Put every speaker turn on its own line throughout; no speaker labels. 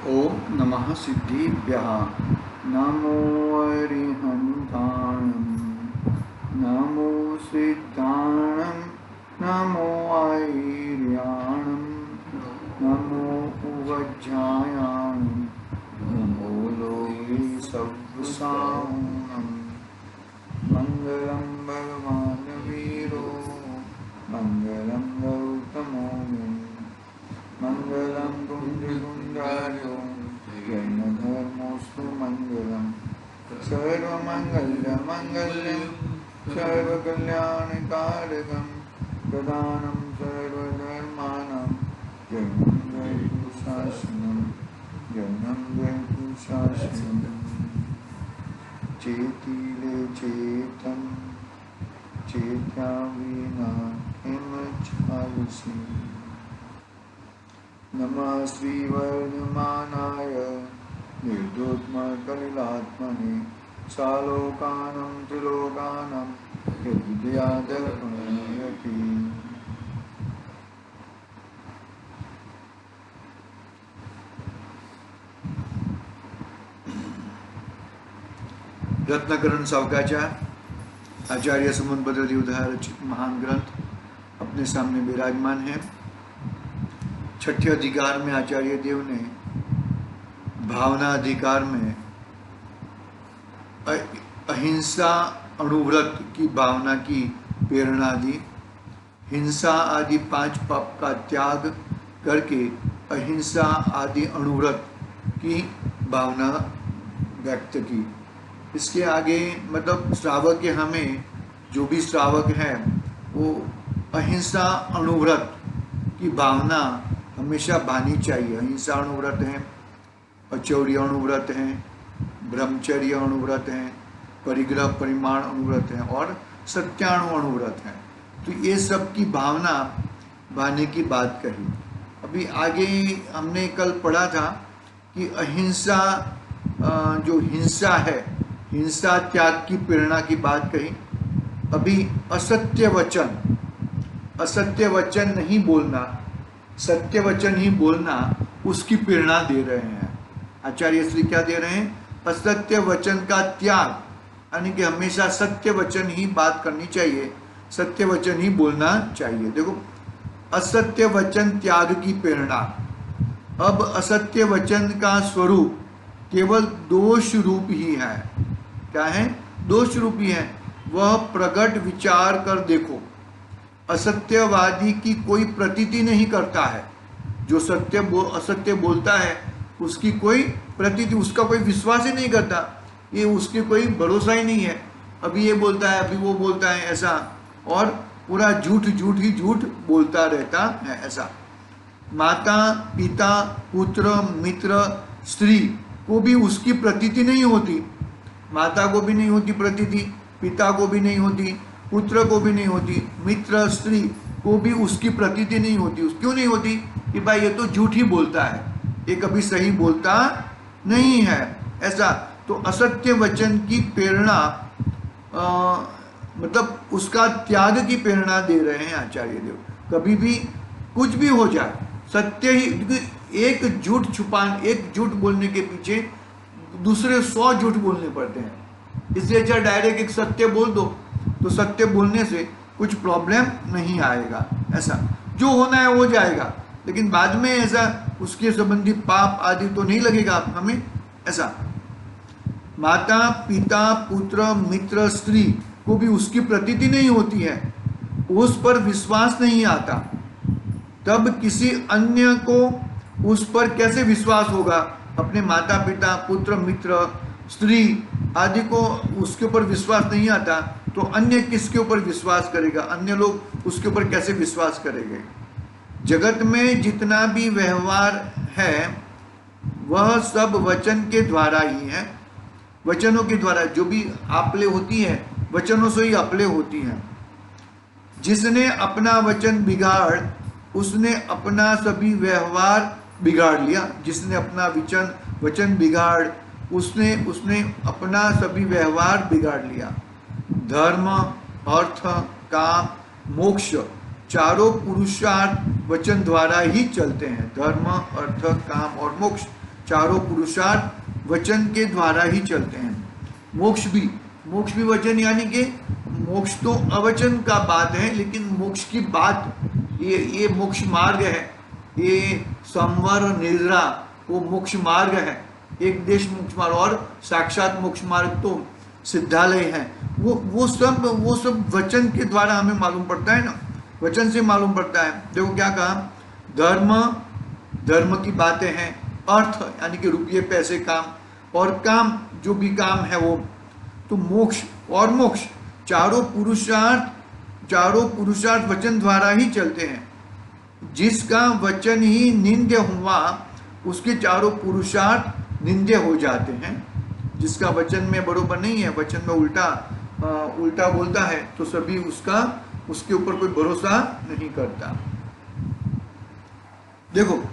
ओम नमः सिद्धिभ्यः नमो अरिहन्ताणं नमो सिद्धाणं नमो ऐर्याणं नमो उवज्जायाणं नमो लोके सव्साणं मंगलं भगवान् वीरो मंगलं गौतमो मंगलं कुंजकुंजार्यो जैनधर्मोऽस्तु मंगलं सर्वमंगलमंगल्यं सर्वकल्याणकारकं प्रदानं सर्वधर्माणां जैनं जयतु शासनं चेतिले चेतं चेत्या विना हिमचालसी नमः श्रीवर्धमानाय निर्दोष्मकलिलात्मने सालोकानं त्रिलोकानं यद्विद्यादर्पणयति। रत्नकरण सावकाचार आचार्य सुमनभद्र देवधार रचित महान ग्रंथ अपने सामने विराजमान है। छठे अधिकार में आचार्य देव ने भावना अधिकार में अहिंसा अणुव्रत की भावना की प्रेरणा दी। हिंसा आदि 5 पाप का त्याग करके अहिंसा आदि अणुव्रत की भावना व्यक्त की। इसके आगे मतलब श्रावक हमें जो भी श्रावक है वो अहिंसा अणुव्रत की भावना हमेशा भानी चाहिए। अहिंसा अणुव्रत है, अचौर्य अणुव्रत है, ब्रह्मचर्य अणुव्रत है, परिग्रह परिमाण अणुव्रत है और सत्याणु अणुव्रत है। तो ये सब की भावना भाने की बात कही। अभी आगे हमने कल पढ़ा था कि अहिंसा जो हिंसा है, हिंसा त्याग की प्रेरणा की बात कही। अभी असत्य वचन नहीं बोलना, सत्य वचन ही बोलना उसकी प्रेरणा दे रहे हैं आचार्य श्री। क्या दे रहे हैं? असत्य वचन का त्याग, यानी कि हमेशा सत्य वचन ही बात करनी चाहिए, सत्य वचन ही बोलना चाहिए। देखो, असत्य वचन त्याग की प्रेरणा। अब असत्य वचन का स्वरूप केवल दोष रूप ही है। क्या है? दोष रूप ही है। वह प्रगट विचार कर देखो, असत्यवादी की कोई प्रतीति नहीं करता है। जो असत्य बोलता है उसकी कोई प्रतीति, उसका कोई विश्वास ही नहीं करता, ये उसके कोई भरोसा ही नहीं है। अभी ये बोलता है, अभी वो बोलता है, ऐसा, और पूरा झूठ ही झूठ बोलता रहता है, ऐसा। माता पिता पुत्र मित्र स्त्री को भी उसकी प्रतीति नहीं होती। माता को भी नहीं होती प्रतीति, पिता को भी नहीं होती, पुत्र को भी नहीं होती, मित्र स्त्री को भी उसकी प्रतीति नहीं होती। क्यों नहीं होती? कि भाई ये तो झूठ ही बोलता है, ये कभी सही बोलता नहीं है, ऐसा। तो असत्य वचन की प्रेरणा मतलब उसका त्याग की प्रेरणा दे रहे हैं आचार्य देव। कभी भी कुछ भी हो जाए, सत्य ही, एक झूठ बोलने के पीछे दूसरे 100 झूठ बोलने पड़ते हैं। इसलिए अच्छा डायरेक्ट एक सत्य बोल दो, तो सत्य बोलने से कुछ प्रॉब्लम नहीं आएगा, ऐसा। जो होना है हो जाएगा, लेकिन बाद में ऐसा उसके संबंधी पाप आदि तो नहीं लगेगा हमें, ऐसा। माता पिता पुत्र मित्र स्त्री को भी उसकी प्रतीति नहीं होती है, उस पर विश्वास नहीं आता, तब किसी अन्य को उस पर कैसे विश्वास होगा? अपने माता पिता पुत्र मित्र स्त्री आदि को उसके ऊपर विश्वास नहीं आता, तो अन्य किसके ऊपर विश्वास करेगा? अन्य लोग उसके ऊपर कैसे विश्वास करेंगे? जगत में जितना भी व्यवहार है वह सब वचन के द्वारा ही है। वचनों के द्वारा जो भी आपले होती है, वचनों से ही आपले होती है। जिसने अपना वचन बिगाड़, उसने अपना सभी व्यवहार बिगाड़ लिया। जिसने अपना वचन बिगाड़, उसने अपना सभी व्यवहार बिगाड़ लिया। धर्म अर्थ काम मोक्ष चारों पुरुषार्थ वचन द्वारा ही चलते हैं। धर्म अर्थ काम और मोक्ष चारों पुरुषार्थ वचन के द्वारा ही चलते हैं। मोक्ष भी वचन, यानी कि मोक्ष तो अवचन का बात है, लेकिन मोक्ष की बात, ये मोक्ष मार्ग है, ये संवर निद्रा वो मोक्ष मार्ग है, एक देश मोक्ष मार्ग, और साक्षात मोक्ष मार्ग तो सिद्धालय है। वो सब वचन के द्वारा हमें मालूम पड़ता है ना, वचन से मालूम पड़ता है। देखो क्या कहा, धर्म की बातें हैं, अर्थ यानी कि रुपये पैसे काम, और काम जो भी काम है वो, तो मोक्ष और मोक्ष चारों पुरुषार्थ वचन द्वारा ही चलते हैं। जिसका वचन ही निंद्य हुआ उसके चारों पुरुषार्थ निंद्य हो जाते हैं। जिसका वचन में बरोबर नहीं है, वचन में उल्टा बोलता है, तो सभी उसके ऊपर कोई भरोसा नहीं करता। देखो,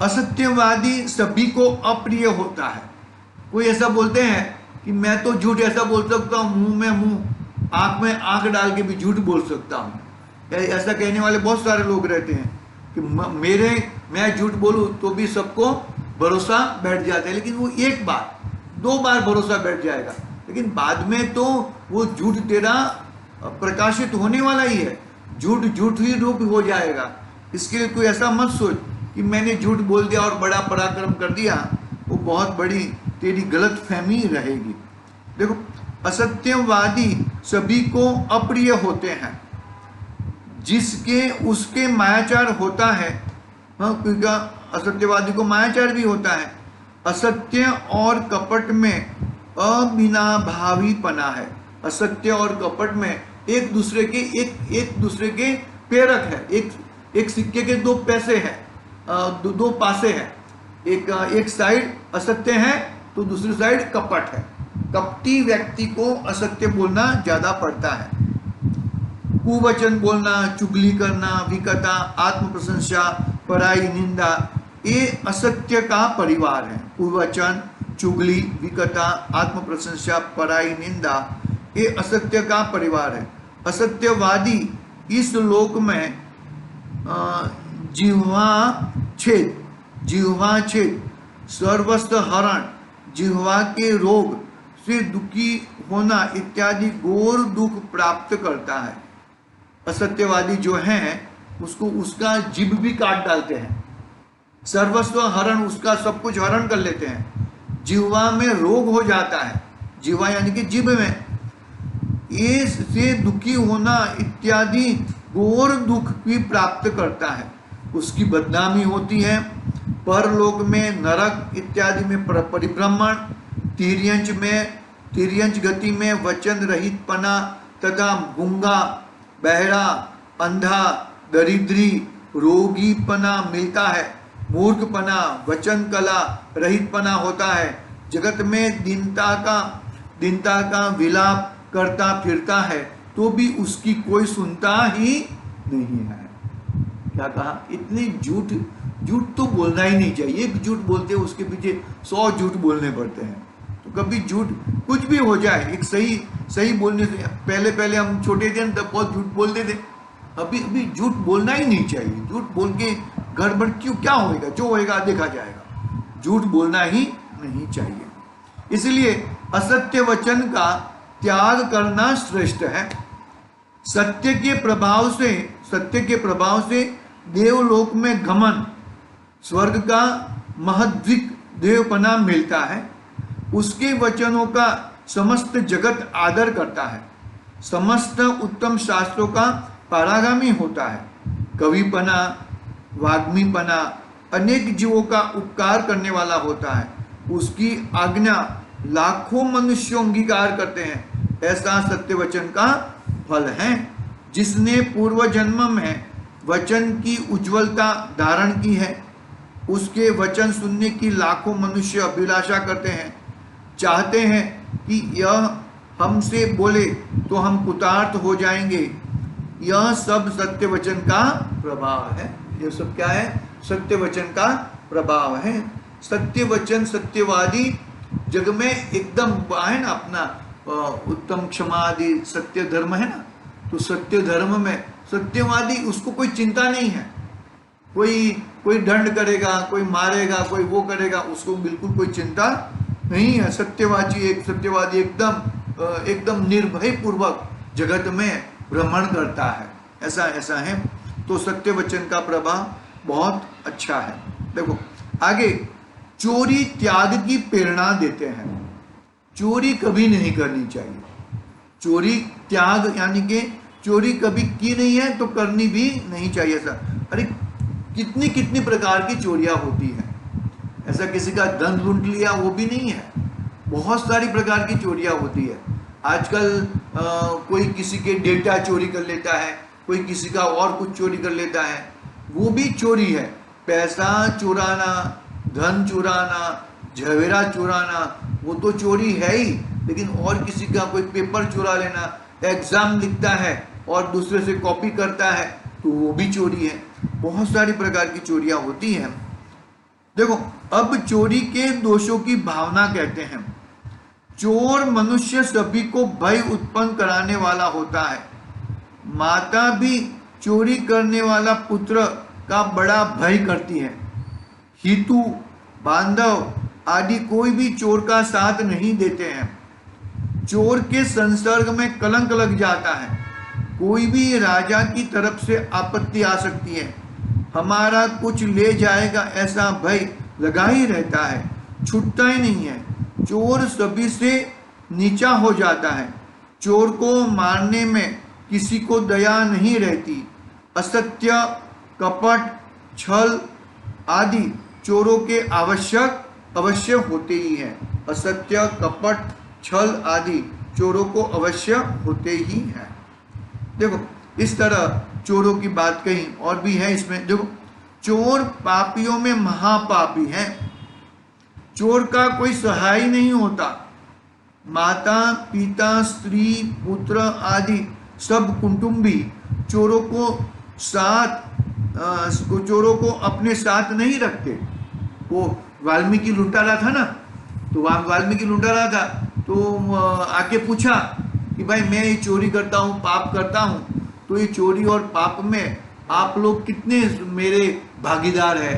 असत्यवादी सभी को अप्रिय होता है। कोई ऐसा बोलते हैं कि मैं तो झूठ ऐसा बोल सकता हूँ, मुंह में मुंह, आंख में आंख डाल के भी झूठ बोल सकता हूँ। ऐसा कहने वाले बहुत सारे लोग रहते हैं कि मैं झूठ बोलूं तो भी सबको भरोसा बैठ जाता है। लेकिन वो एक बार 2 बार भरोसा बैठ जाएगा, लेकिन बाद में तो वो झूठ तेरा प्रकाशित होने वाला ही है, झूठ ही रूप हो जाएगा। इसके लिए कोई ऐसा मत सोच कि मैंने झूठ बोल दिया और बड़ा पराक्रम कर दिया, वो बहुत बड़ी तेरी गलत फहमी रहेगी। देखो, असत्यवादी सभी को अप्रिय होते हैं, जिसके उसके मायाचार होता है। हाँ, क्योंकि असत्यवादी को मायाचार भी होता है। असत्य और कपट में अविनाभावीपना है। असत्य और कपट में एक दूसरे के प्रेरक है। एक सिक्के के 2 पैसे हैं, 2 पासे हैं। एक साइड असत्य है तो दूसरी साइड कपट है। कपटी व्यक्ति को असत्य बोलना ज्यादा पड़ता है। कुवचन बोलना, चुगली करना, विकता, आत्म प्रशंसा, पराई निंदा, ये असत्य का परिवार है। कुवचन, चुगली, विकता, आत्म प्रशंसा, पराई निंदा, ये असत्य का परिवार है। असत्यवादी इस लोक में जिह्वा छेद, सर्वस्व हरण, जिह्वा के रोग से दुखी होना इत्यादि घोर दुख प्राप्त करता है। असत्यवादी जो है उसको उसका जीभ भी काट डालते हैं। सर्वस्व हरण, उसका सब कुछ हरण कर लेते हैं। जिह्वा में रोग हो जाता है, जिह्वा यानी कि जीभ में, ये से दुखी होना इत्यादि घोर दुख भी प्राप्त करता है। उसकी बदनामी होती है। परलोक में नरक इत्यादि में परिभ्रमण, तिर्यंच गति में वचन रहितपना तथा गूंगा, बहरा, अंधा, दरिद्री, रोगीपना मिलता है। मूर्खपना, वचन कला रहितपना होता है। जगत में दीनता का विलाप करता फिरता है, तो भी उसकी कोई सुनता ही नहीं है। क्या कहा, इतनी झूठ तो बोलना ही नहीं चाहिए। एक झूठ बोलते हैं उसके पीछे 100 झूठ बोलने पड़ते हैं। तो कभी झूठ कुछ भी हो जाए, एक सही बोलने से, पहले हम छोटे थे तब बहुत झूठ बोलते थे। अभी झूठ बोलना ही नहीं चाहिए। झूठ बोल के गड़बड़ क्या होएगा, जो होएगा देखा जाएगा। झूठ बोलना ही नहीं चाहिए। इसलिए असत्य वचन का त्याग करना श्रेष्ठ है। सत्य के प्रभाव से देवलोक में गमन, स्वर्ग का महद्विक देवपना मिलता है। उसके वचनों का समस्त जगत आदर करता है। समस्त उत्तम शास्त्रों का पारागामी होता है। कविपना, वाग्मीपना, अनेक जीवों का उपकार करने वाला होता है। उसकी आज्ञा लाखों मनुष्य अंगीकार करते हैं। ऐसा सत्य वचन का फल है। जिसने पूर्व जन्म में वचन की उज्ज्वलता धारण की है, उसके वचन सुनने की लाखों मनुष्य अभिलाषा करते हैं, चाहते हैं कि यह हमसे बोले तो हम कृतार्थ हो जाएंगे। यह सब सत्य वचन का प्रभाव है। ये सब क्या है? सत्य वचन का प्रभाव है। सत्य वचन, सत्यवादी जग में एकदम है ना, अपना उत्तम क्षमा आदि सत्य धर्म है ना, तो सत्य धर्म में सत्यवादी, उसको कोई चिंता नहीं है, कोई कोई दंड करेगा, कोई मारेगा, कोई वो करेगा, उसको बिल्कुल कोई चिंता नहीं है। सत्यवादी एकदम निर्भय पूर्वक जगत में भ्रमण करता है, ऐसा है। तो सत्य वचन का प्रभाव बहुत अच्छा है। देखो आगे, चोरी त्याग की प्रेरणा देते हैं। चोरी कभी नहीं करनी चाहिए। चोरी त्याग यानी कि चोरी कभी की नहीं है तो करनी भी नहीं चाहिए। ऐसा अरे कितनी कितनी प्रकार की चोरियां होती हैं। ऐसा किसी का धन लूट लिया वो भी नहीं है, बहुत सारी प्रकार की चोरियां होती है। आजकल कोई किसी के डेटा चोरी कर लेता है, कोई किसी का और कुछ चोरी कर लेता है, वो भी चोरी है। पैसा चुराना, धन चुराना, जवेरा चुराना, वो तो चोरी है ही। लेकिन और किसी का कोई पेपर चुरा लेना, एग्जाम लिखता है और दूसरे से कॉपी करता है, तो वो भी चोरी है। बहुत सारी प्रकार की चोरियां होती हैं। देखो अब चोरी के दोषों की भावना कहते हैं। चोर मनुष्य सभी को भय उत्पन्न कराने वाला होता है। माता भी चोरी करने वाला पुत्र का बड़ा भय करती है। हितु, बांधव आदि कोई भी चोर का साथ नहीं देते हैं। चोर के संसर्ग में कलंक लग जाता है। कोई भी राजा की तरफ से आपत्ति आ सकती है। हमारा कुछ ले जाएगा ऐसा भय लगा ही रहता है, छूटता ही नहीं है। चोर सभी से नीचा हो जाता है। चोर को मारने में किसी को दया नहीं रहती। असत्य, कपट, छल आदि चोरों के अवश्य होते ही हैं। असत्य, कपट, छल आदि चोरों को अवश्य होते ही हैं। देखो इस तरह चोरों की बात कही और भी है इसमें। देखो चोर पापियों में महापापी है। चोर का कोई सहाय नहीं होता। माता, पिता, स्त्री, पुत्र आदि सब कुटुंबी चोरों को अपने साथ नहीं रखते। वो वाल्मीकि लुटारा था ना, तो वाल्मीकि लुटारा था तो आके पूछा कि भाई मैं ये चोरी करता हूँ, पाप करता हूँ, तो ये चोरी और पाप में आप लोग कितने मेरे भागीदार है?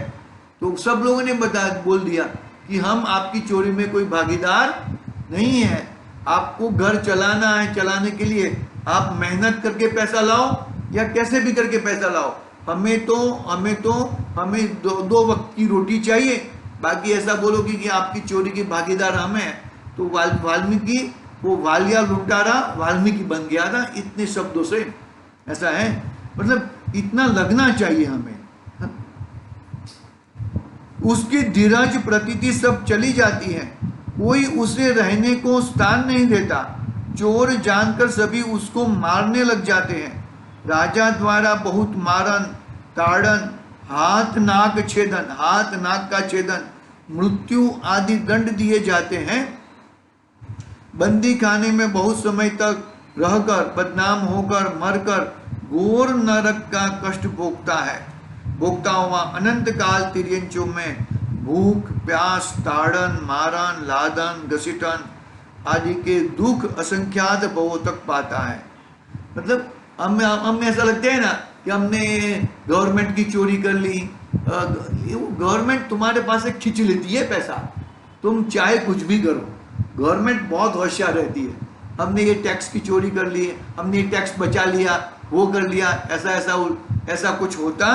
तो सब लोगों ने बोल दिया कि हम आपकी चोरी में कोई भागीदार नहीं है। आपको घर चलाना है, चलाने के लिए आप मेहनत करके पैसा लाओ या कैसे भी करके पैसा लाओ, हमें दो वक्त की रोटी चाहिए। बाकी ऐसा बोलोगे कि आपकी चोरी की भागीदार हम हैं, तो वाल्मीकि वो वालिया लुटारा वाल्मीकि बन गया था इतने शब्दों से। ऐसा है, मतलब इतना लगना चाहिए हमें। उसकी धीरज प्रतीति सब चली जाती है, कोई उसे रहने को स्थान नहीं देता। चोर जानकर सभी उसको मारने लग जाते हैं। राजा द्वारा बहुत मारन, ताड़न, हाथ नाक का छेदन, मृत्यु आदि दंड दिए जाते हैं। बंदी खाने में बहुत समय तक रहकर, बदनाम होकर, मरकर घोर नरक का कष्ट भोगता हुआ अनंत काल तिर्यंचों में भूख, प्यास, ताड़न, मारन, लादन, घसीटन आदि के दुख असंख्यात भवों तक पाता है। मतलब हमें ऐसा लगता है ना कि हमने गवर्नमेंट की चोरी कर ली। गवर्नमेंट तुम्हारे पास से खींच लेती है पैसा, तुम चाहे कुछ भी करो। गवर्नमेंट बहुत होशियार रहती है। हमने ये टैक्स की चोरी कर ली, हमने ये टैक्स बचा लिया, वो कर लिया, ऐसा कुछ होता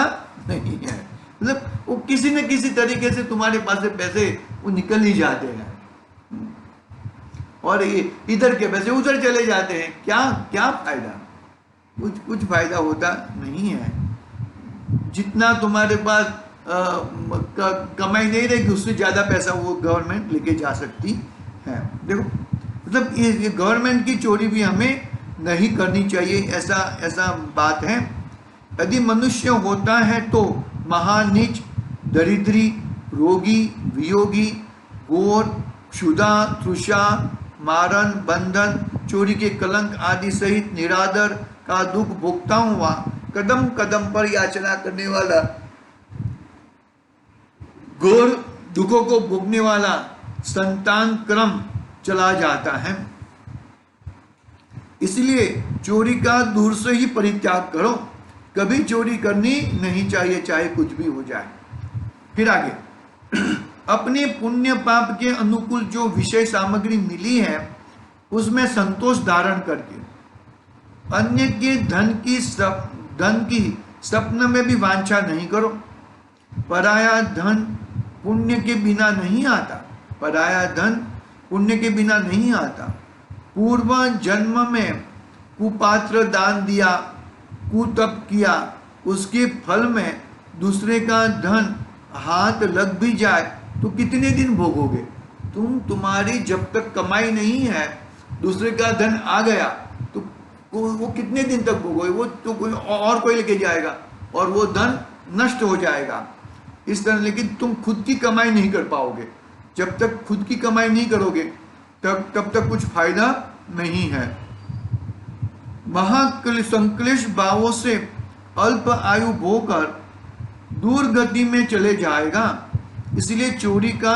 नहीं है। मतलब वो किसी न किसी तरीके से तुम्हारे पास से पैसे वो निकल ही जाते हैं और ये इधर के पैसे उधर चले जाते हैं। क्या फायदा? कुछ फायदा होता नहीं है। जितना तुम्हारे पास कमाई नहीं रहेगी उससे ज्यादा पैसा वो गवर्नमेंट लेके जा सकती है। देखो मतलब ये गवर्नमेंट की चोरी भी हमें नहीं करनी चाहिए, ऐसा बात है। यदि मनुष्य होता है तो महानीच, दरिद्री, रोगी, वियोगी, गोर, क्षुधा, तृषा, मारन, बंधन, चोरी के कलंक आदि सहित निरादर का दुख भोगता हुआ कदम कदम पर याचना करने वाला, घोर दुखों को भोगने वाला संतान क्रम चला जाता है। इसलिए चोरी का दूर से ही परित्याग करो। कभी चोरी करनी नहीं चाहिए, चाहे कुछ भी हो जाए। फिर आगे अपने पुण्य पाप के अनुकूल जो विषय सामग्री मिली है उसमें संतोष धारण करके अन्य के धन की स्वप्न में भी वांछा नहीं करो। पराया धन पुण्य के बिना नहीं आता, पराया धन पुण्य के बिना नहीं आता। पूर्व जन्म में कुपात्र दान दिया, कुतप किया, उसके फल में दूसरे का धन हाथ लग भी जाए तो कितने दिन भोगोगे? तुम्हारी जब तक कमाई नहीं है दूसरे का धन आ गया तो वो कितने दिन तक भोगोगे? वो तो कोई लेके जाएगा और वो धन नष्ट हो जाएगा। इस तरह, लेकिन तुम खुद की कमाई नहीं कर पाओगे। जब तक खुद की कमाई नहीं करोगे तब तक कुछ फायदा नहीं है। महासंक्लिष्ट भावों से अल्प आयु भोकर दूर गति में चले जाएगा। इसलिए चोरी का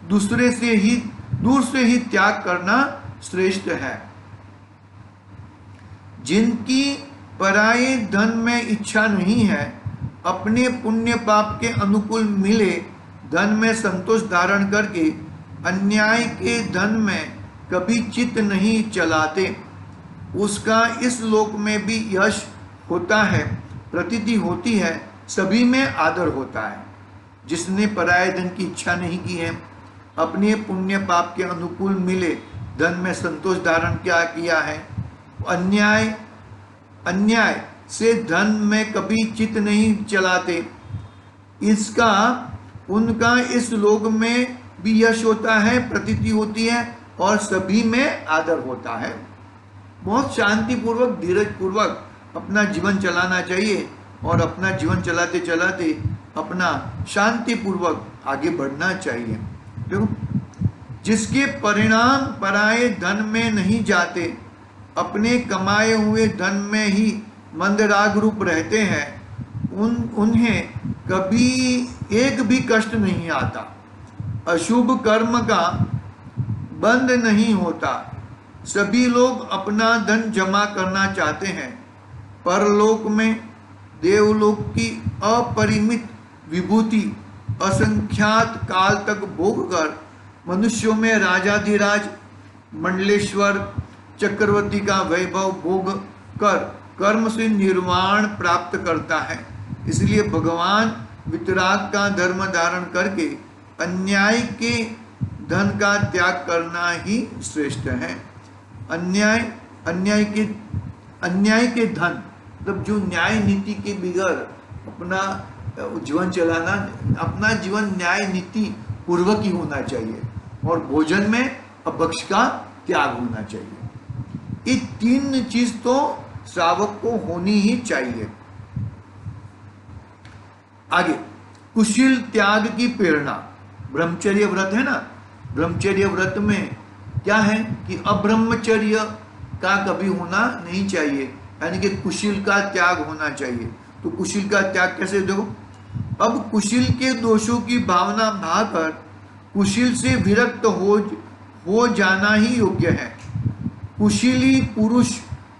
दूर से ही त्याग करना श्रेष्ठ है। जिनकी पराये धन में इच्छा नहीं है, अपने पुण्य पाप के अनुकूल मिले धन में संतोष धारण करके अन्याय के धन में कभी चित्त नहीं चलाते, उसका इस लोक में भी यश होता है, प्रतीति होती है, सभी में आदर होता है। जिसने पराये धन की इच्छा नहीं की है, अपने पुण्य पाप के अनुकूल मिले धन में संतोष धारण क्या किया है, अन्याय से धन में कभी चित्त नहीं चलाते, उनका इस लोक में भी यश होता है, प्रतीति होती है और सभी में आदर होता है। बहुत शांति पूर्वक, धीरज पूर्वक अपना जीवन चलाना चाहिए और अपना जीवन चलाते चलाते अपना शांति पूर्वक आगे बढ़ना चाहिए। देखो, जिसके परिणाम पराये धन में नहीं जाते, अपने कमाए हुए धन में ही मंदराग रूप रहते हैं, उन्हें कभी एक भी कष्ट नहीं आता, अशुभ कर्म का बंद नहीं होता। सभी लोग अपना धन जमा करना चाहते हैं। परलोक में देवलोक की अपरिमित विभूति असंख्यात काल तक भोग कर मनुष्यों में राजाधिराज, मंडलेश्वर, चक्रवर्ती का वैभव भोग कर कर्म से निर्वाण प्राप्त करता है। इसलिए भगवान वितराग का धर्म धारण करके अन्याय के धन का त्याग करना ही श्रेष्ठ है। अन्याय के धन मतलब जो न्याय नीति के बगैर अपना जीवन चलाना, अपना जीवन न्याय नीति पूर्वक ही होना चाहिए और भोजन में अपभक्ष का त्याग होना चाहिए। ये तीन चीज तो श्रावक को होनी ही चाहिए। आगे कुशील त्याग की प्रेरणा, ब्रह्मचर्य व्रत है ना, ब्रह्मचर्य व्रत में क्या है कि अब्रह्मचर्य का कभी होना नहीं चाहिए, यानी कि कुशील का त्याग होना चाहिए। तो कुशील का त्याग कैसे? देखो, अब कुशील के दोषों की भावना भाकर कुशील से विरक्त हो जाना ही योग्य है। कुशीली पुरुष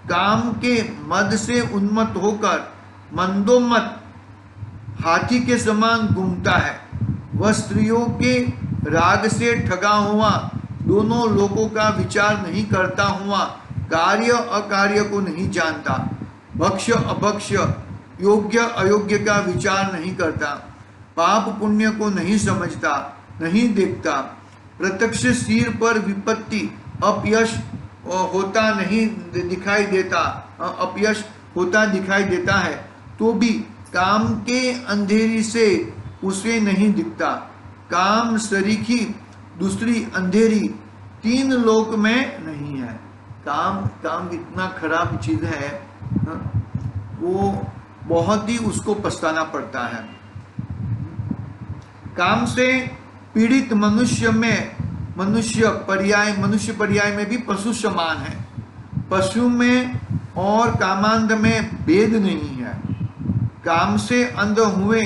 काम के मद से उन्मत्त होकर मंदोमत हाथी के समान घूमता है। वह स्त्रियों के राग से ठगा हुआ, दोनों लोगों का विचार नहीं करता हुआ, कार्य अकार्य को नहीं जानता, भक्ष अभक्ष, योग्य अयोग्य का विचार नहीं करता, पाप पुण्य को नहीं समझता, नहीं देखता, प्रत्यक्ष सिर पर विपत्ति अपयश होता नहीं दिखाई देता, अपयश होता दिखाई देता है तो भी काम के अंधेरी से उसे नहीं दिखता। काम सरीखी दूसरी अंधेरी तीन लोक में नहीं है। काम इतना खराब चीज है, वो बहुत ही उसको पछताना पड़ता है। काम से पीड़ित मनुष्य पर्याय में भी पशु समान है। पशु में और कामांध में भेद नहीं है। काम से अंध हुए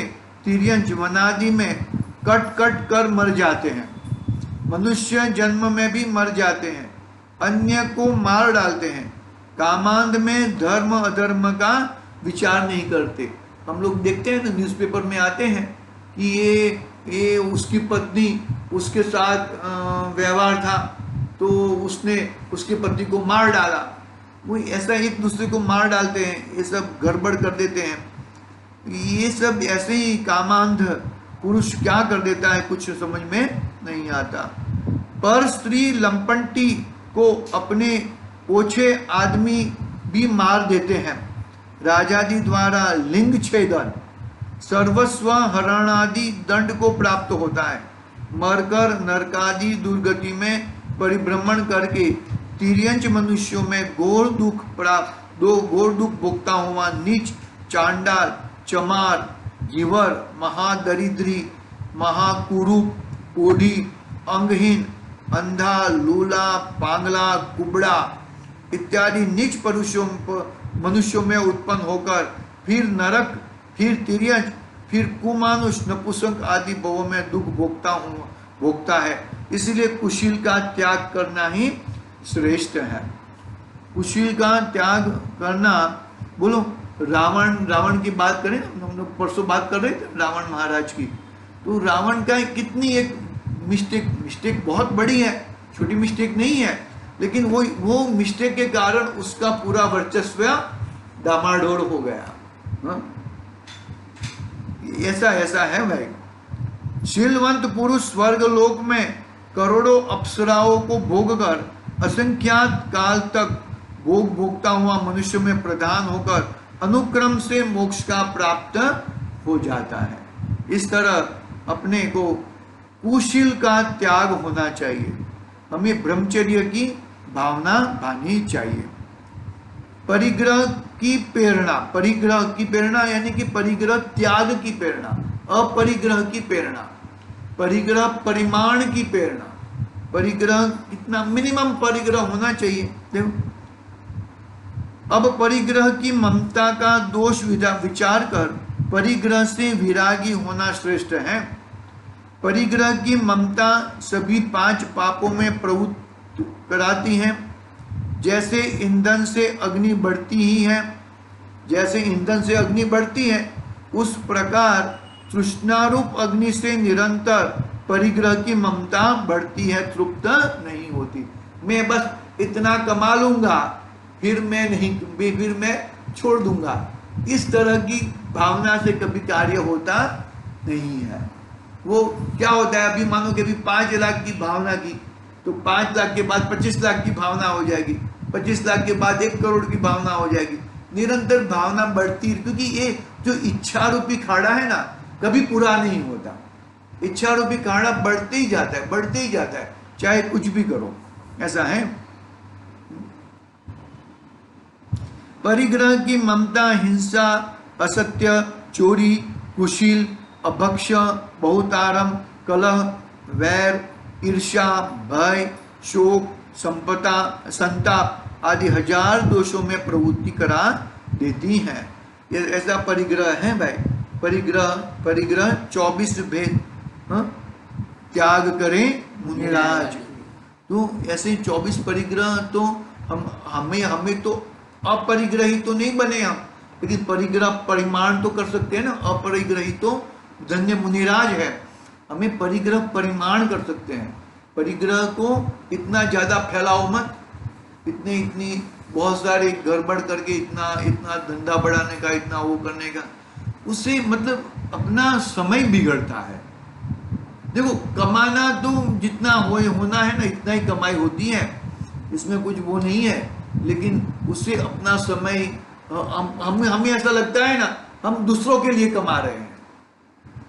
तिर्यंच वनादि में कट कट कर मर जाते हैं। मनुष्य जन्म में भी मर जाते हैं, अन्य को मार डालते हैं। कामांध में धर्म अधर्म का विचार नहीं करते। हम लोग देखते हैं ना, न्यूज़पेपर में आते हैं कि ये उसकी पत्नी उसके साथ व्यवहार था तो उसने उसकी पत्नी को मार डाला। वो ऐसा एक दूसरे को मार डालते हैं, ये सब गड़बड़ कर देते हैं। ये सब ऐसे ही कामांध पुरुष क्या कर देता है कुछ समझ में नहीं आता। पर स्त्री लंपटी को अपने ओछे आदमी भी मार देते हैं। राजादि द्वारा लिंग छेदन सर्वस्व हरणादि दंड को प्राप्त होता है। मरकर नरकादि दुर्गति में परिभ्रमण करके तिर्यंच मनुष्यों में घोर दुख प्राप्त घोर दुख भोगता हुआ नीच, चांडाल, चमार, गिवर, महादरिद्री, महाकुरूप, कोढ़ी, अंगहीन, अंधा, लूला, पांगला, कुबड़ा इत्यादि नीच पुरुषों मनुष्यों में उत्पन्न होकर फिर नरक, फिर तिर्यंच, फिर कुमानुष, नपुंसक आदि भवों में दुख भोगता है। इसलिए कुशील का त्याग करना ही श्रेष्ठ है। कुशील का त्याग करना, बोलो रावण की बात करें ना, हम लोग परसों बात कर रहे थे रावण महाराज की। तो रावण का कितनी एक मिस्टेक बहुत बड़ी है, छोटी मिस्टेक नहीं है, लेकिन वो मिस्टेक के कारण उसका पूरा वर्चस्व डामाडोल हो गया। हाँ? ऐसा है भाई। शीलवंत पुरुष स्वर्ग लोक में करोड़ों अप्सराओं को भोगकर असंख्यात काल तक भोग भोगता हुआ मनुष्य में प्रधान होकर अनुक्रम से मोक्ष का प्राप्त हो जाता है। इस तरह अपने को कुशील का त्याग होना चाहिए। हमें ब्रह्मचर्य की भावना भानी चाहिए। परिग्रह की प्रेरणा यानी कि परिग्रह त्याग की प्रेरणा, अपरिग्रह की प्रेरणा, परिग्रह परिमाण की प्रेरणा। परिग्रह कितना मिनिमम परिग्रह होना चाहिए। देखो अब परिग्रह की ममता का दोष विचार कर परिग्रह से विरागी होना श्रेष्ठ है। परिग्रह की ममता सभी 5 पापों में प्रवृत्त कराती है। जैसे ईंधन से अग्नि बढ़ती ही है, जैसे ईंधन से अग्नि बढ़ती है, उस प्रकार तृष्णारूप अग्नि से निरंतर परिग्रह की ममता बढ़ती है, तृप्त नहीं होती। मैं बस इतना कमा लूंगा, फिर मैं छोड़ दूंगा, इस तरह की भावना से कभी कार्य होता नहीं है। वो क्या होता है, अभी मानो कि अभी 5 लाख की भावना की, तो 5 लाख के बाद 25 लाख की भावना हो जाएगी, 25 लाख के बाद 1 करोड़ की भावना हो जाएगी। निरंतर भावना बढ़ती, क्योंकि ये जो इच्छा रूपी खाड़ा है ना, कभी पूरा नहीं होता। इच्छा रूपी खाड़ा बढ़ते ही जाता है, चाहे कुछ भी करो, ऐसा है। परिग्रह की ममता हिंसा, असत्य, चोरी, कुशील, अभक्ष, बहुतारम, कलह, वैर, ईर्ष्या, भय, शोक, संताप आदि 1000 दोषों में प्रवृत्ति करा देती है। ये ऐसा परिग्रह है भाई। परिग्रह 24 भेद त्याग करें मुनिराज। तो ऐसे 24 परिग्रह तो हमें तो अपरिग्रही तो नहीं बने हम, लेकिन परिग्रह परिमाण तो कर सकते हैं ना। अपरिग्रही तो धन्य मुनिराज है, हमें परिग्रह परिमाण कर सकते हैं। परिग्रह को इतना ज्यादा फैलाओ मत, इतनी बहुत सारे गड़बड़ करके इतना धंधा बढ़ाने का, इतना वो करने का, उससे मतलब अपना समय बिगड़ता है। देखो कमाना तो जितना होना है ना, इतना ही कमाई होती है, इसमें कुछ वो नहीं है, लेकिन उससे अपना समय हमें ऐसा लगता है ना, हम दूसरों के लिए कमा रहे हैं,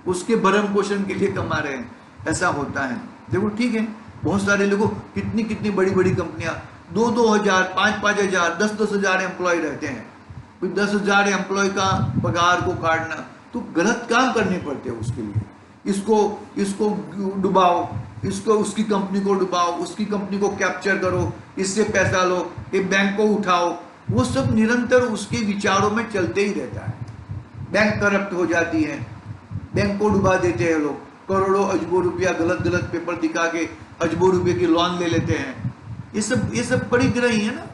उसके भरण पोषण के लिए कमा रहे हैं, ऐसा होता है। देखो ठीक है, बहुत सारे लोगों कितनी बड़ी कंपनियां 2-2 हजार, 5-5 हजार, 10-10 हजार एम्प्लॉय रहते हैं। 10 हजार एम्प्लॉय का पगार को काटना तो गलत काम करने पड़ते हैं उसके लिए। इसको डुबाओ, उसकी कंपनी को डुबाओ, उसकी कंपनी को कैप्चर करो, इससे पैसा लो, ये बैंक को उठाओ, वो सब निरंतर उसके विचारों में चलते ही रहता है। बैंक करप्ट हो जाती है, बैंक को डुबा देते हैं लोग, करोड़ों अजबों रुपया गलत पेपर दिखा के अजबों रुपये की लोन ले लेते हैं। ये सब परिग्रही है ना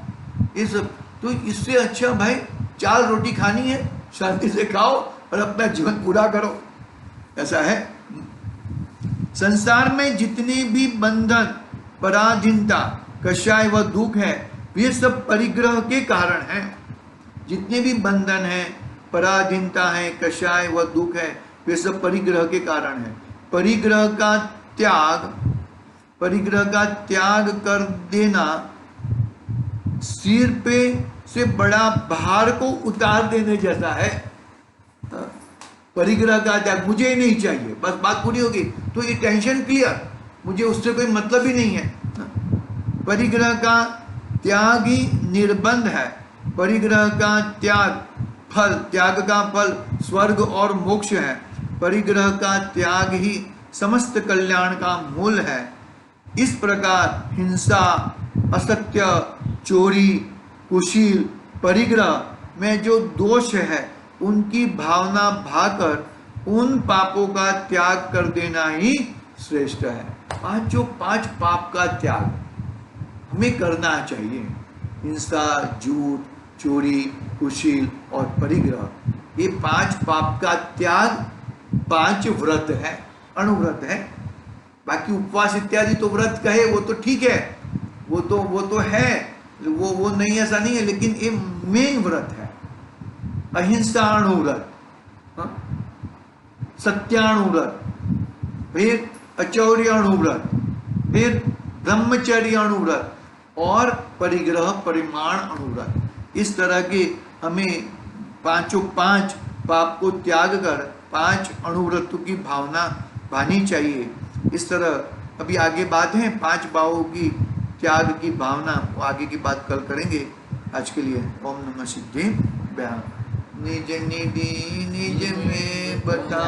ये सब। तो इससे अच्छा भाई 4 रोटी खानी है, शांति से खाओ और अपना जीवन पूरा करो। ऐसा है। संसार में जितने भी बंधन, पराधीनता, कषाय व दुख है, वे सब परिग्रह के कारण हैं। जितने भी बंधन है, पराधीनता है, कषाय व दुख है, वे सब परिग्रह के कारण हैं। परिग्रह का त्याग कर देना सिर पे से बड़ा भार को उतार देने जैसा है। परिग्रह का त्याग, मुझे ही नहीं चाहिए, बस बात पूरी होगी, तो ये टेंशन क्लियर, मुझे उससे कोई मतलब ही नहीं है। परिग्रह का त्याग ही निर्बंध है। परिग्रह का त्याग का फल स्वर्ग और मोक्ष है। परिग्रह का त्याग ही समस्त कल्याण का मूल है। इस प्रकार हिंसा, असत्य, चोरी, कुशील, परिग्रह में जो दोष है उनकी भावना भाकर उन पापों का त्याग कर देना ही श्रेष्ठ है। पांच पाप का त्याग हमें करना चाहिए। हिंसा, झूठ, चोरी, कुशील और परिग्रह, ये 5 पाप का त्याग 5 व्रत है, अणुव्रत है। बाकी उपवास इत्यादि तो व्रत कहे वो तो ठीक है, वो तो है, वो नहीं, ऐसा नहीं है, लेकिन ये मेन व्रत है। अहिंसा अणुव्रत, सत्याणुव्रत, फिर अचौर्य अणुव्रत, फिर ब्रह्मचर्य अणुव्रत और परिग्रह परिमाण अणुव्रत। इस तरह के हमें 5 पाप को त्याग कर 5 अणुव्रतों की भावना भानी चाहिए। इस तरह अभी आगे बात है 5 भावों की त्याग की भावना, वो आगे की बात कल करेंगे। आज के लिए ओम नमः सिद्धि। निज निधि निज में बता